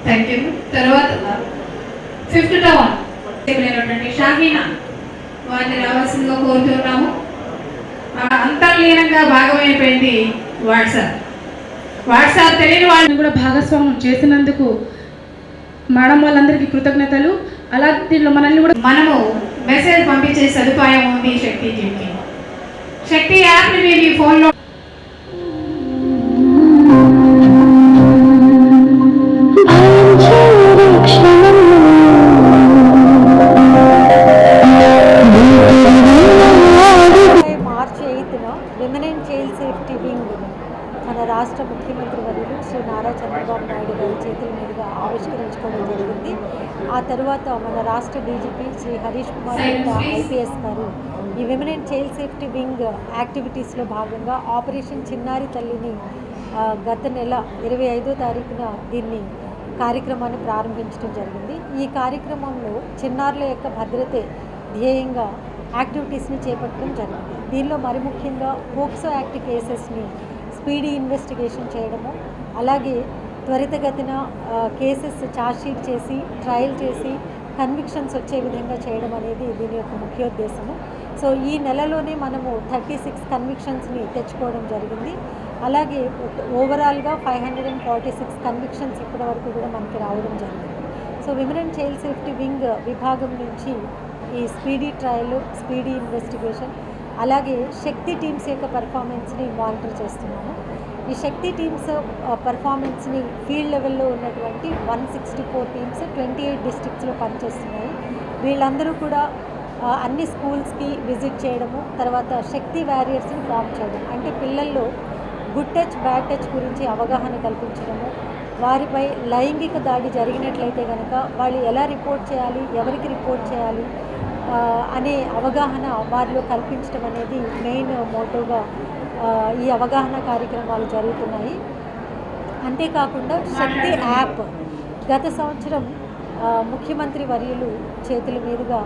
Thank you. తర్వాత fifth town Shaheena వారిని రావాల్సిందిగా కోరుతున్నాము. అంతర్లీనంగా భాగమైపోయింది వాట్సాప్ తెలియని వాళ్ళని కూడా భాగస్వామ్యం చేసినందుకు మేడం వాళ్ళందరికీ కృతజ్ఞతలు. అలా దీనిలో మనము మెసేజ్ పంపించే సదుపాయం ఉంది శక్తి టీంకి. శక్తి యాప్ని మీరు ఈ ఫోన్లో మార్చి 8న women and child safety wing మన రాష్ట్ర ముఖ్యమంత్రి వర్యులు శ్రీ నారా చంద్రబాబు నాయుడు గారి చేతుల మీదుగా ఆవిష్కరించుకోవడం జరిగింది. ఆ తర్వాత మన రాష్ట్ర డీజీపీ శ్రీ హరీష్ కుమార్ ఐపీఎస్ గారు ఈ women and child safety wing యాక్టివిటీస్లో భాగంగా ఆపరేషన్ చిన్నారి తల్లిని గత నెల 25వ తారీఖున దీన్ని కార్యక్రమాన్ని ప్రారంభించడం జరిగింది. ఈ కార్యక్రమంలో చిన్నారుల యొక్క భద్రతే ధ్యేయంగా యాక్టివిటీస్ని చేపట్టడం జరిగింది. దీనిలో మరి ముఖ్యంగా పోక్సో యాక్ట్ కేసెస్ని స్పీడీ ఇన్వెస్టిగేషన్ చేయడము, అలాగే త్వరితగతిన కేసెస్ ఛార్జ్షీట్ చేసి ట్రయల్ చేసి కన్విక్షన్స్ వచ్చే విధంగా చేయడం అనేది దీని యొక్క ముఖ్యోద్దేశము. సో ఈ నెలలోనే మనము 36 కన్విక్షన్స్ని తెచ్చుకోవడం జరిగింది. అలాగే ఓవరాల్గా 546 కన్విక్షన్స్ ఇప్పటి వరకు కూడా మనకి రావడం జరిగింది. So women and child safety wing విభాగం నుంచి ఈ స్పీడీ ట్రయల్, స్పీడీ ఇన్వెస్టిగేషన్, అలాగే శక్తి టీమ్స్ యొక్క పర్ఫార్మెన్స్ని మానిటర్ చేస్తున్నాము. ఈ శక్తి టీమ్స్ పర్ఫార్మెన్స్ని ఫీల్డ్ లెవెల్లో ఉన్నటువంటి 164 టీమ్స్ 28 డిస్ట్రిక్ట్స్లో పనిచేస్తున్నాయి. వీళ్ళందరూ కూడా అన్ని స్కూల్స్కి విజిట్ చేయడము, తర్వాత శక్తి వారియర్స్ని ఫామ్ చేయడం, అంటే పిల్లల్లో గుడ్ టచ్ బ్యాడ్ టచ్ గురించి అవగాహన కల్పించడము, వారిపై లైంగిక దాడి జరిగినట్లయితే కనుక వాళ్ళు ఎలా రిపోర్ట్ చేయాలి, ఎవరికి రిపోర్ట్ చేయాలి అనే అవగాహన వారిలో కల్పించడం అనేది మెయిన్ మోటోగా ఈ అవగాహన కార్యక్రమాలు జరుగుతున్నాయి. అంతేకాకుండా శక్తి యాప్ గత సంవత్సరం ముఖ్యమంత్రి వర్యులు చేతుల మీదుగా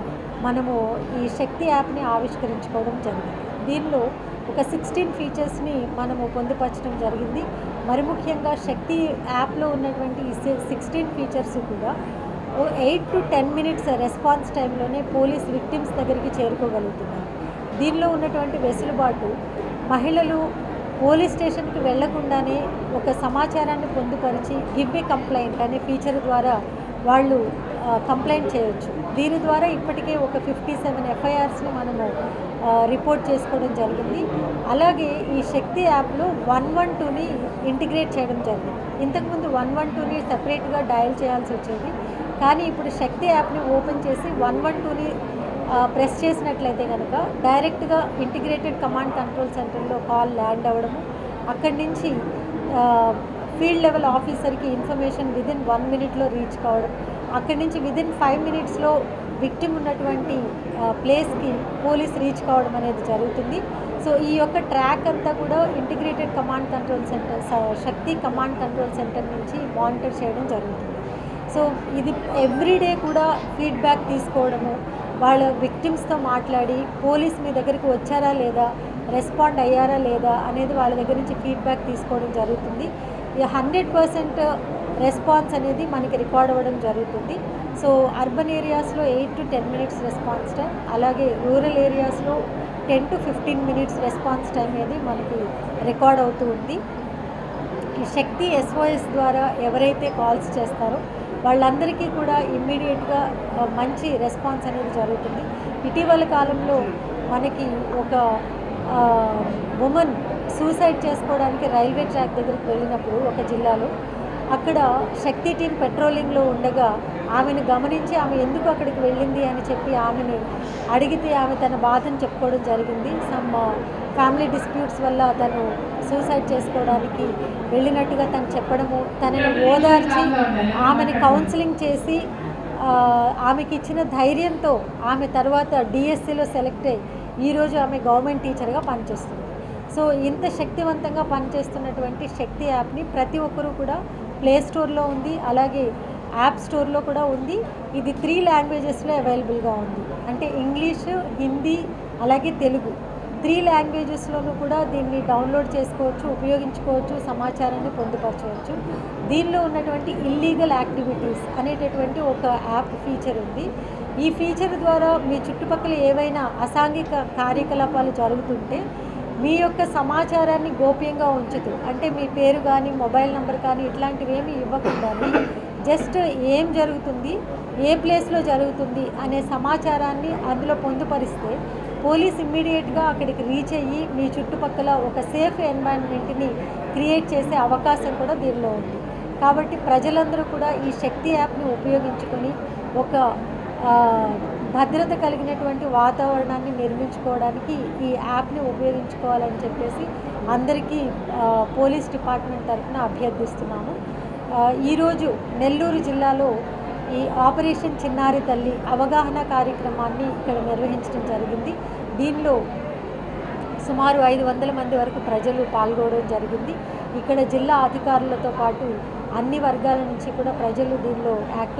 మనము ఈ శక్తి యాప్ని ఆవిష్కరించుకోవడం జరిగింది. దీనిలో ఒక 16 ఫీచర్స్ని మనము పొందుపరచడం జరిగింది. మరి ముఖ్యంగా శక్తి యాప్లో ఉన్నటువంటి ఈ 16 ఫీచర్స్ కూడా 8 to 10 మినిట్స్ రెస్పాన్స్ టైంలోనే పోలీస్ విక్టిమ్స్ దగ్గరికి చేరుకోగలుగుతున్నారు. దీనిలో ఉన్నటువంటి వెసులుబాటు మహిళలు పోలీస్ స్టేషన్కి వెళ్లకుండానే ఒక సమాచారాన్ని పొందుపరిచి గివ్ ఏ కంప్లైంట్ అనే ఫీచర్ ద్వారా వాళ్ళు కంప్లైంట్ చేయొచ్చు. దీని ద్వారా ఇప్పటికే ఒక 57 ఎఫ్ఐఆర్స్ని మనము రిపోర్ట్ చేసుకోవడం జరిగింది. అలాగే ఈ శక్తి యాప్లో 112ని ఇంటిగ్రేట్ చేయడం జరిగింది. ఇంతకుముందు 112ని సపరేట్గా డయల్ చేయాల్సి వచ్చేది, కానీ ఇప్పుడు శక్తి యాప్ని ఓపెన్ చేసి 112ని ప్రెస్ చేసినట్లయితే కనుక డైరెక్ట్గా ఇంటిగ్రేటెడ్ కమాండ్ కంట్రోల్ సెంటర్లో కాల్ ల్యాండ్ అవ్వడము, అక్కడి నుంచి ఫీల్డ్ లెవెల్ ఆఫీసర్కి ఇన్ఫర్మేషన్ విదిన్ 1 మినిట్లో రీచ్ కావడం, అక్కడి నుంచి విదిన్ 5 మినిట్స్లో విక్టిమ్ ఉన్నటువంటి ప్లేస్కి పోలీస్ రీచ్ కావడం అనేది జరుగుతుంది. సో ఈ యొక్క ట్రాక్ అంతా కూడా ఇంటిగ్రేటెడ్ కమాండ్ కంట్రోల్ సెంటర్ శక్తి కమాండ్ కంట్రోల్ సెంటర్ నుంచి మానిటర్ చేయడం జరుగుతుంది. సో ఇది ఎవ్రీడే కూడా ఫీడ్బ్యాక్ తీసుకోవడము, వాళ్ళ విక్టిమ్స్తో మాట్లాడి పోలీస్ మీ దగ్గరికి వచ్చారా లేదా, రెస్పాండ్ అయ్యారా లేదా అనేది వాళ్ళ దగ్గర నుంచి ఫీడ్బ్యాక్ తీసుకోవడం జరుగుతుంది. 100% రెస్పాన్స్ అనేది మనకి రికార్డ్ అవ్వడం జరుగుతుంది. సో అర్బన్ ఏరియాస్లో 8 to 10 మినిట్స్ రెస్పాన్స్ టైం, అలాగే రూరల్ ఏరియాస్లో 10 to 15 మినిట్స్ రెస్పాన్స్ టైం అనేది మనకి రికార్డ్ అవుతూ ఉంది. ఈ శక్తి SOS ద్వారా ఎవరైతే కాల్స్ చేస్తారో వాళ్ళందరికీ కూడా ఇమ్మీడియట్గా మంచి రెస్పాన్స్ అనేది జరుగుతుంది. ఇటీవల కాలంలో మనకి ఒక ఉమెన్ సూసైడ్ చేసుకోవడానికి రైల్వే ట్రాక్ దగ్గరికి వెళ్ళినప్పుడు ఒక జిల్లాలో అక్కడ శక్తి టీం పెట్రోలింగ్లో ఉండగా ఆమెను గమనించి ఆమె ఎందుకు అక్కడికి వెళ్ళింది అని చెప్పి ఆమెని అడిగితే ఆమె తన బాధను చెప్పుకోవడం జరిగింది. సమ్ ఫ్యామిలీ డిస్ప్యూట్స్ వల్ల తను సూసైడ్ చేసుకోవడానికి వెళ్ళినట్టుగా తను చెప్పడము, తనని ఓదార్చి ఆమెను కౌన్సిలింగ్ చేసి ఆమెకి ఇచ్చిన ధైర్యంతో ఆమె తర్వాత డిఎస్సిలో సెలెక్ట్ అయ్యి ఈరోజు ఆమె గవర్నమెంట్ టీచర్గా పనిచేస్తుంది. సో ఇంత శక్తివంతంగా పనిచేస్తున్నటువంటి శక్తి యాప్ని ప్రతి ఒక్కరూ కూడా ప్లే స్టోర్లో ఉంది, అలాగే యాప్ స్టోర్లో కూడా ఉంది. ఇది 3 లాంగ్వేజెస్లో అవైలబుల్గా ఉంది, అంటే ఇంగ్లీష్, హిందీ, అలాగే తెలుగు 3 లాంగ్వేజెస్లోనూ కూడా దీన్ని డౌన్లోడ్ చేసుకోవచ్చు, ఉపయోగించుకోవచ్చు, సమాచారాన్ని పొందుపరచవచ్చు. దీనిలో ఉన్నటువంటి ఇల్లీగల్ యాక్టివిటీస్ అనేటటువంటి ఒక యాప్ ఫీచర్ ఉంది. ఈ ఫీచర్ ద్వారా మీ చుట్టుపక్కల ఏవైనా అసాంఘిక కార్యకలాపాలు జరుగుతుంటే మీ యొక్క సమాచారాన్ని గోప్యంగా ఉంచుతూ, అంటే మీ పేరు కానీ మొబైల్ నెంబర్ కానీ ఇట్లాంటివి ఏమీ ఇవ్వకుండానే జస్ట్ ఏం జరుగుతుంది, ఏ ప్లేస్లో జరుగుతుంది అనే సమాచారాన్ని అందులో పొందుపరిస్తే పోలీస్ ఇమ్మీడియట్గా అక్కడికి రీచ్ అయ్యి మీ చుట్టుపక్కల ఒక సేఫ్ ఎన్వైరన్మెంట్ని క్రియేట్ చేసే అవకాశం కూడా దీనిలో ఉంది. కాబట్టి ప్రజలందరూ కూడా ఈ శక్తి యాప్ని ఉపయోగించుకొని ఒక భద్రత కలిగినటువంటి వాతావరణాన్ని నిర్మించుకోవడానికి ఈ యాప్ని ఉపయోగించుకోవాలని చెప్పేసి అందరికీ పోలీస్ డిపార్ట్మెంట్ తరఫున అభ్యర్థిస్తున్నాము. ఈరోజు నెల్లూరు జిల్లాలో ఈ ఆపరేషన్ చిన్నారి తల్లి అవగాహన కార్యక్రమాన్ని ఇక్కడ నిర్వహించడం జరిగింది. దీనిలో సుమారు 500 మంది వరకు ప్రజలు పాల్గొనడం జరిగింది. ఇక్కడ జిల్లా అధికారులతో పాటు అన్ని వర్గాల నుంచి కూడా ప్రజలు దీనిలో యాక్టివ్